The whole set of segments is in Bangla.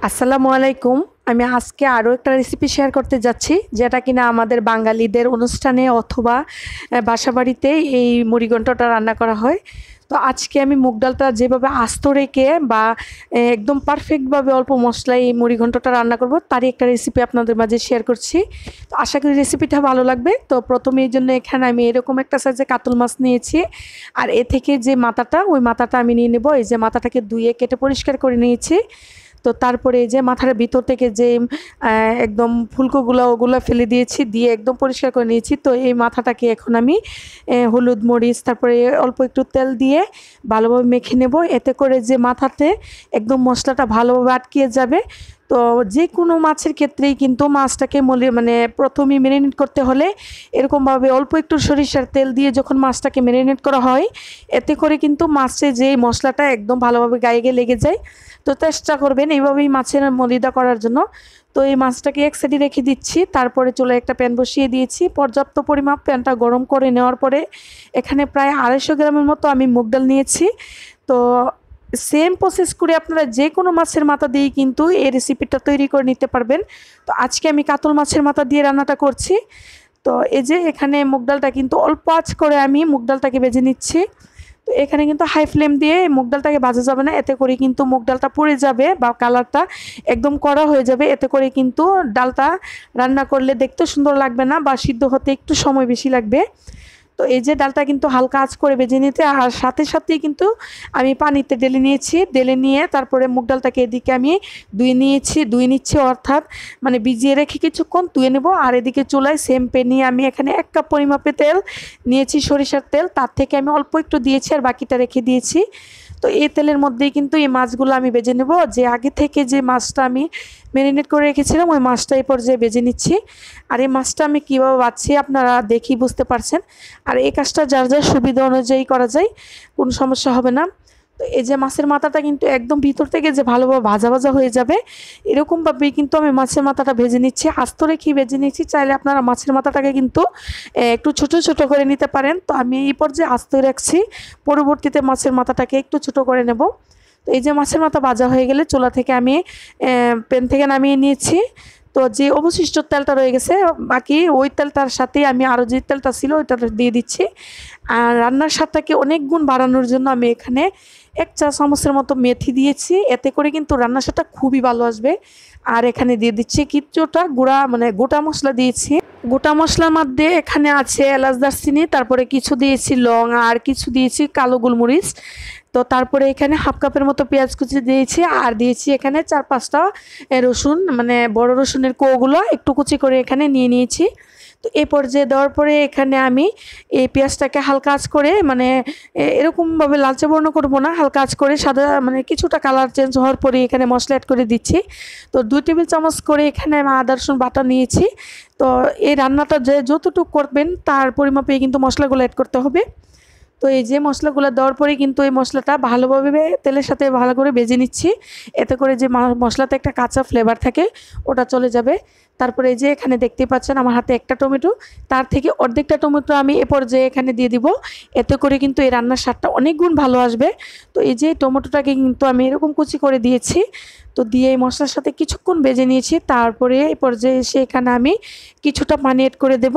আসসালামু আলাইকুম। আমি আজকে আরও একটা রেসিপি শেয়ার করতে যাচ্ছি, যেটা কিনা আমাদের বাঙালিদের অনুষ্ঠানে অথবা বাসাবাড়িতে এই মুড়িঘণ্টটা রান্না করা হয়। তো আজকে আমি মুগ ডালটা যেভাবে আস্ত রেখে বা একদম পারফেক্টভাবে অল্প মশলায় এই মুড়িঘণ্টটা রান্না করব, তারই একটা রেসিপি আপনাদের মাঝে শেয়ার করছি। তো আশা করি রেসিপিটা ভালো লাগবে। তো প্রথমে এই জন্য এখানে আমি এরকম একটা সাইজে কাতল মাছ নিয়েছি, আর এ থেকে যে মাথাটা, ওই মাথাটা আমি নিয়ে নেব। এই যে মাথাটাকে ধুয়ে কেটে পরিষ্কার করে নিয়েছি। তো তারপরে এই যে মাথার ভিতর থেকে যে একদম ফুলকোগুলো ওগুলো ফেলে দিয়েছি, দিয়ে একদম পরিষ্কার করে নিয়েছি। তো এই মাথাটাকে এখন আমি হলুদ মরিচ তারপরে অল্প একটু তেল দিয়ে ভালোভাবে মেখে নেব, এতে করে যে মাথাতে একদম মশলাটা ভালোভাবে আটকিয়ে যাবে। তো যে কোনো মাছের ক্ষেত্রেই কিন্তু মাছটাকে প্রথমেই ম্যারিনেট করতে হলে এরকমভাবে অল্প একটু সরিষার তেল দিয়ে যখন মাছটাকে ম্যারিনেট করা হয়, এতে করে কিন্তু মাছে যে মশলাটা একদম ভালোভাবে গায়ে লেগে যায়। তো চেষ্টা করবেন এইভাবেই মাছের মলিদা করার জন্য। তো এই মাছটাকে এক সাইডে রেখে দিচ্ছি, তারপরে চুলায় একটা প্যান বসিয়ে দিয়েছি। পর্যাপ্ত পরিমাপ প্যানটা গরম করে নেওয়ার পরে এখানে প্রায় 250 গ্রামের মতো আমি মুগ ডাল নিয়েছি। তো সেম প্রসেস করে আপনারা যে কোনো মাছের মাথা দিয়েই কিন্তু এই রেসিপিটা তৈরি করে নিতে পারবেন। তো আজকে আমি কাতল মাছের মাথা দিয়ে রান্নাটা করছি। তো এই যে এখানে মুগ ডালটা কিন্তু অল্প আঁচ করে আমি মুগ ডালটাকে ভেজে নিচ্ছি। তো এখানে কিন্তু হাই ফ্লেম দিয়ে মুগ ডালটাকে ভাজা যাবে না, এতে করে কিন্তু মুগ ডালটা পুড়ে যাবে বা কালারটা একদম কড়া হয়ে যাবে। এতে করে কিন্তু ডালটা রান্না করলে দেখতে সুন্দর লাগবে না বা সিদ্ধ হতে একটু সময় বেশি লাগবে। তো এই যে ডালটা কিন্তু হালকা আঁচ করে ভেজে নিতে, আর সাথে সাথেই কিন্তু আমি পানিতে ঢেলে নিয়েছি। ঢেলে নিয়ে তারপরে মুগ ডালটাকে এদিকে আমি ধুয়ে নিচ্ছি, অর্থাৎ ভিজিয়ে রেখে কিছুক্ষণ ধুয়ে নেব। আর এদিকে চুলায় সেম প্যানে আমি এখানে 1 কাপ পরিমাপে তেল নিয়েছি, সরিষার তেল। তার থেকে আমি অল্প একটু দিয়েছি আর বাকিটা রেখে দিয়েছি। তো এই তেলের মধ্যেই কিন্তু এই মাছগুলো আমি ভেজে নেব। যে আগে থেকে যে মাছটা আমি ম্যারিনেট করে রেখেছিলাম, ওই মাছটা এই পর্যায়ে ভেজে নিচ্ছি। আর এই মাছটা আমি কীভাবে বাছছি আপনারা দেখেই বুঝতে পারছেন। আর এই কাজটা যার যার সুবিধা অনুযায়ী করা যায়, কোনো সমস্যা হবে না। তো এই যে মাছের মাথাটা কিন্তু একদম ভিতর থেকে যে ভালোভাবে ভাজা ভাজা হয়ে যাবে, এরকমভাবেই কিন্তু আমি মাছের মাথাটা ভেজে নিচ্ছি, আস্ত রেখেই ভেজে নিচ্ছি। চাইলে আপনারা মাছের মাথাটাকে কিন্তু একটু ছোট ছোট করে নিতে পারেন। তো আমি এই পর্যায়ে আস্ত রাখছি, পরবর্তীতে মাছের মাথাটাকে একটু ছোট করে নেব। তো এই যে মাছের মাথা ভাজা হয়ে গেলে চুলা থেকে আমি প্যান থেকে নামিয়ে নিয়েছি। তো যে অবশিষ্ট তেলটা রয়ে গেছে বাকি, ওই তেলটার সাথেই আমি আরও যে তেলটা ছিল ওইটা দিয়ে দিচ্ছি। আর রান্নার স্বাদটাকে অনেক গুণ বাড়ানোর জন্য আমি এখানে 1 চা চামচের মতো মেথি দিয়েছি, এতে করে কিন্তু রান্নার স্বাদটা খুবই ভালো আসবে। আর এখানে দিয়ে দিচ্ছি কিছুটা গোটা মশলা দিয়েছি। গোটা মশলার মধ্যে এখানে আছে এলাচ, দারচিনি, তারপরে কিছু দিয়েছি লং, আর কিছু দিয়েছি কালো গোলমরিচ। তো তারপরে এখানে 1/2 কাপের মতো পেঁয়াজ কুচি দিয়েছি, আর দিয়েছি এখানে 4-5টা রসুন, বড় রসুনের কোয়াগুলো একটু কুচি করে এখানে নিয়ে নিয়েছি। তো এই পর্যায়ে দেওয়ার পরে এখানে আমি এই পেঁয়াজটাকে হালকা আঁচ করে এরকমভাবে লালচে বর্ণ করবো না, হালকা আঁচ করে সাদা কিছুটা কালার চেঞ্জ হওয়ার পরে এখানে মশলা অ্যাড করে দিচ্ছি। তো 2 টেবিল চামচ করে এখানে আমি আদা রসুন বাটা নিয়েছি। তো এই রান্নাটা যে যতটুকু করবেন তার পরিমাপে কিন্তু মশলাগুলো অ্যাড করতে হবে। তো এই যে মশলাগুলো দেওয়ার পরে কিন্তু এই মশলাটা ভালোভাবে তেলের সাথে ভালো করে ভেজে নিচ্ছি, এতে করে যে মশলাতে একটা কাঁচা ফ্লেভার থাকে ওটা চলে যাবে। তারপরে এই যে এখানে দেখতেই পাচ্ছেন আমার হাতে একটা টমেটো, তার থেকে অর্ধেকটা টমেটো আমি এ পর্যায়ে এখানে দিয়ে দিব, এতে করে কিন্তু এই রান্নার স্বাদটা অনেক গুণ ভালো আসবে। তো এই যে টমেটোটাকে কিন্তু আমি এরকম কুচি করে দিয়েছি। তো দিয়ে এই মশলার সাথে কিছুক্ষণ ভেজে নিয়েছি। তারপরে এই পর্যায়ে এসে এখানে আমি কিছুটা পানি অ্যাড করে দেব,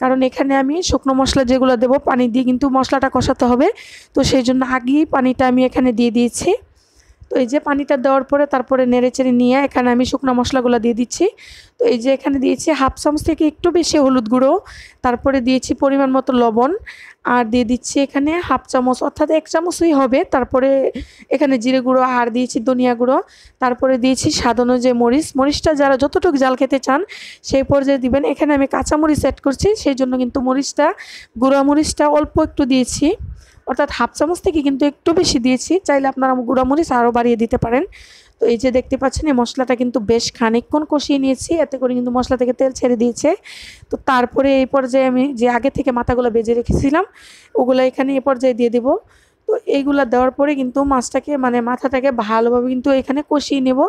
কারণ এখানে আমি শুকনো মশলা যেগুলো দেব পানি দিয়ে কিন্তু মশলাটা কষাতে হবে। তো সেই জন্য আগেই পানিটা আমি এখানে দিয়ে দিয়েছি। তো এই যে পানিটা দেওয়ার পরে তারপরে নেড়েচেড়ে নিয়ে এখানে আমি শুকনো মশলাগুলো দিয়ে দিচ্ছি। তো এই যে এখানে দিয়েছি 1/2 চামচ থেকে একটু বেশি হলুদ গুঁড়ো, তারপরে দিয়েছি পরিমাণ মতো লবণ, আর দিয়ে দিচ্ছি এখানে 1/2 চামচ অর্থাৎ 1 চামচই হবে। তারপরে এখানে জিরে গুঁড়ো, আর দিয়েছি ধনিয়া গুঁড়ো, তারপরে দিয়েছি স্বাদ অনুযায়ী মরিচটা যারা যতটুকু জাল খেতে চান সেই পর্যায়ে দিবেন। এখানে আমি কাঁচা মরিচ অ্যাড করছি, সেই জন্য কিন্তু গুঁড়া মরিচটা অল্প একটু দিয়েছি, অর্থাৎ 1/2 চামচ থেকে কিন্তু একটু বেশি দিয়েছি। চাইলে আপনারা গুঁড়ামরিচ আরও বাড়িয়ে দিতে পারেন। তো এই যে দেখতে পাচ্ছেন এই মশলাটা কিন্তু বেশ খানিকক্ষণ কষিয়ে নিয়েছি, এতে করে কিন্তু মশলা থেকে তেল ছেড়ে দিয়েছে। তো তারপরে এই পর্যায়ে আমি যে আগে থেকে মাথাগুলো ভেজে রেখেছিলাম ওগুলো এখানে এই পর্যায়ে দিয়ে দেবো। তো এইগুলা দেওয়ার পরে কিন্তু মাছটাকে মাথাটাকে ভালোভাবে কিন্তু এখানে কষিয়ে নেব।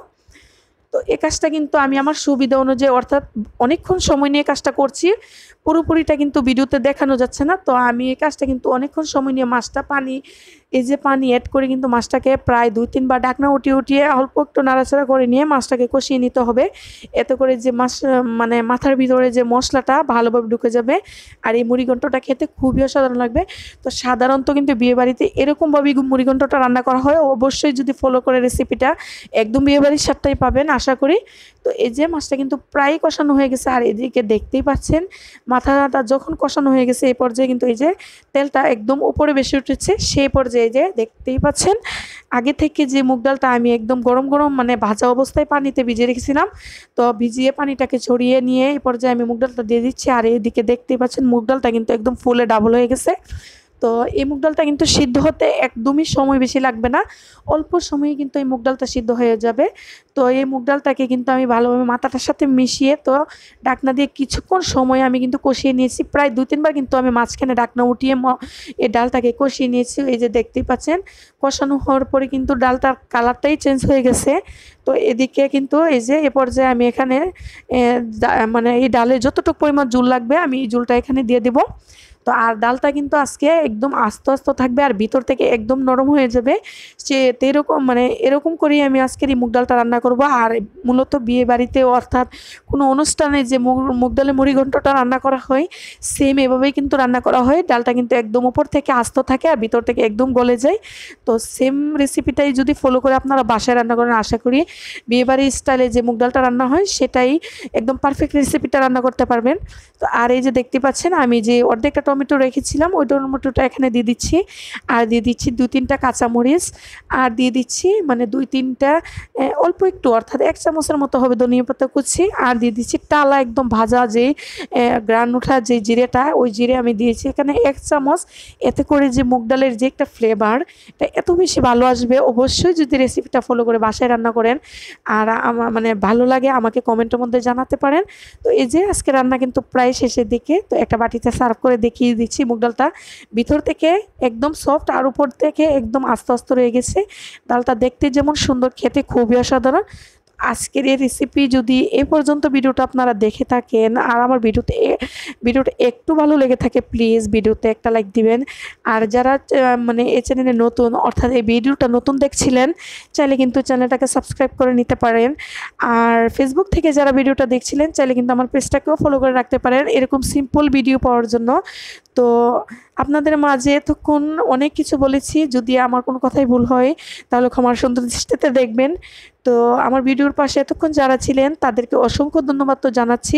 তো তো এই কাজটা কিন্তু আমি আমার সুবিধা অনুযায়ী অর্থাৎ অনেকক্ষণ সময় নিয়ে কাজটা করছি, পুরোপুরিটা কিন্তু ভিডিওতে দেখানো যাচ্ছে না। তো আমি এই কাজটা কিন্তু অনেকক্ষণ সময় নিয়ে মাছটা এই যে পানি অ্যাড করে কিন্তু মাছটাকে প্রায় 2-3 বার ঢাকনা উঠিয়ে অল্প একটু নাড়াচাড়া করে নিয়ে মাছটাকে কষিয়ে নিতে হবে। এতে করে যে মানে মাথার ভিতরে যে মশলাটা ভালোভাবে ঢুকে যাবে আর এই মুড়িঘণ্টটা খেতে খুবই অসাধারণ লাগবে। তো সাধারণত কিন্তু বিয়েবাড়িতে এরকমভাবেই মুড়িঘণ্টটা রান্না করা হয়। অবশ্যই যদি ফলো করে রেসিপিটা একদম বিয়েবাড়ির স্বাদটাই পাবেন আশা করি। তো এই যে মাছটা কিন্তু প্রায় কষানো হয়ে গেছে আর এদিকে দেখতেই পাচ্ছেন মাথাটা যখন কষানো হয়ে গেছে এই পর্যায়ে কিন্তু এই যে তেলটা একদম উপরে বেশি উঠেছে, সেই পর্যায়ে যে দেখতেই পাচ্ছেন আগে থেকে যে মুগ ডালটা আমি একদম গরম মানে ভাজা অবস্থায় পানিতে ভিজিয়ে রেখেছিলাম, তো ভিজিয়ে পানিটাকে ছড়িয়ে নিয়ে এই পর্যায়ে আমি মুগ ডালটা দিয়ে দিচ্ছি। আর এদিকে দেখতেই পাচ্ছেন মুগ ডালটা কিন্তু একদম ফুলে ডাবল হয়ে গেছে। তো এই মুগ ডালটা কিন্তু সিদ্ধ হতে একদমই সময় বেশি লাগবে না, অল্প সময়ে কিন্তু এই মুগ ডালটা সিদ্ধ হয়ে যাবে। তো এই মুগ ডালটাকে কিন্তু আমি ভালোভাবে মাথাটার সাথে মিশিয়ে তো ঢাকনা দিয়ে কিছুক্ষণ সময় আমি কিন্তু কষিয়ে নিয়েছি, প্রায় 2-3 বার কিন্তু আমি মাঝখানে ঢাকনা উঠিয়ে এই ডালটাকে কষিয়ে নিয়েছি। এই যে দেখতেই পাচ্ছেন কষানো হওয়ার পরে কিন্তু ডালটার কালারটাই চেঞ্জ হয়ে গেছে। তো এদিকে কিন্তু এই যে এ পর্যায়ে আমি এখানে মানে এই ডালে যতটুকু পরিমাণ জল লাগবে আমি এই জলটা এখানে দিয়ে দেবো। তো আর ডালটা কিন্তু আজকে একদম আস্তে আস্তে থাকবে আর ভিতর থেকে একদম নরম হয়ে যাবে, সে এরকম মানে এরকম করেই আমি আজকের এই মুগ ডালটা রান্না করব। আর মূলত বিয়ে বাড়িতে অর্থাৎ কোনো অনুষ্ঠানে যে মুগ ডালের মুড়িঘণ্টটা রান্না করা হয় সেম এভাবেই কিন্তু রান্না করা হয়। ডালটা কিন্তু একদম উপর থেকে আস্ত থাকে আর ভিতর থেকে একদম গলে যায়। তো সেম রেসিপিটাই যদি ফলো করে আপনারা বাসায় রান্না করেন আশা করি বিয়েবাড়ির স্টাইলে যে মুগ ডালটা রান্না হয় সেটাই একদম পারফেক্ট রেসিপিটা রান্না করতে পারবেন। তো আর এই যে দেখতে পাচ্ছেন আমি যে অর্ধেকটা টমেটো রেখেছিলাম ওই টমেটোটা এখানে দিয়ে দিচ্ছি, আর দিয়ে দিচ্ছি 2-3টা কাঁচামরিচ, আর দিয়ে দিচ্ছি মানে 2-3টা অল্প একটু অর্থাৎ 1 চামচের মতো হবে ধনিয়া পাতা কুচি, আর দিয়ে দিচ্ছি টালা একদম ভাজা যে গ্রান ওঠা যে জিরেটা ওই জিরে আমি দিয়েছি এখানে 1 চামচ। এতে করে যে মুগ ডালের যে একটা ফ্লেভার এটা এত বেশি ভালো আসবে। অবশ্যই যদি রেসিপিটা ফলো করে বাসায় রান্না করেন আর আমার মানে ভালো লাগে আমাকে কমেন্টের মধ্যে জানাতে পারেন। তো এই যে আজকে রান্না কিন্তু প্রায় শেষের দিকে, তো একটা বাটিতে সার্ভ করে দেখিয়ে দিচ্ছি মুগ ডালটা ভিতর থেকে একদম সফট আর উপর থেকে একদম আস্তে আস্তে রয়ে গেছে। ডালটা দেখতে যেমন সুন্দর খেতে খুবই অসাধারণ। আজকের এই রেসিপি যদি এ পর্যন্ত ভিডিওটা আপনারা দেখে থাকেন আর আমার ভিডিওটা একটু ভালো লেগে থাকে প্লিজ ভিডিওতে একটা লাইক দিবেন। আর যারা মানে এই চ্যানেলে নতুন অর্থাৎ এই ভিডিওটা নতুন দেখছিলেন চাইলে কিন্তু চ্যানেলটাকে সাবস্ক্রাইব করে নিতে পারেন। আর ফেসবুক থেকে যারা ভিডিওটা দেখছিলেন চাইলে কিন্তু আমার পেজটাকেও ফলো করে রাখতে পারেন এরকম সিম্পল ভিডিও পাওয়ার জন্য। তো আপনাদের মাঝে এতক্ষণ অনেক কিছু বলেছি, যদি আমার কোনো কথাই ভুল হয় তাহলে ক্ষমার সুন্দর দৃষ্টিতে দেখবেন। তো আমার ভিডিওর পাশে এতক্ষণ যারা ছিলেন তাদেরকে অসংখ্য ধন্যবাদ তো জানাচ্ছি,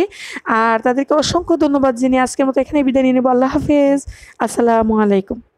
আর তাদেরকে অসংখ্য ধন্যবাদ জেনে আজকের মতো এখানে বিদায় নিয়ে নেব। আল্লাহ হাফেজ, আসসালামু আলাইকুম।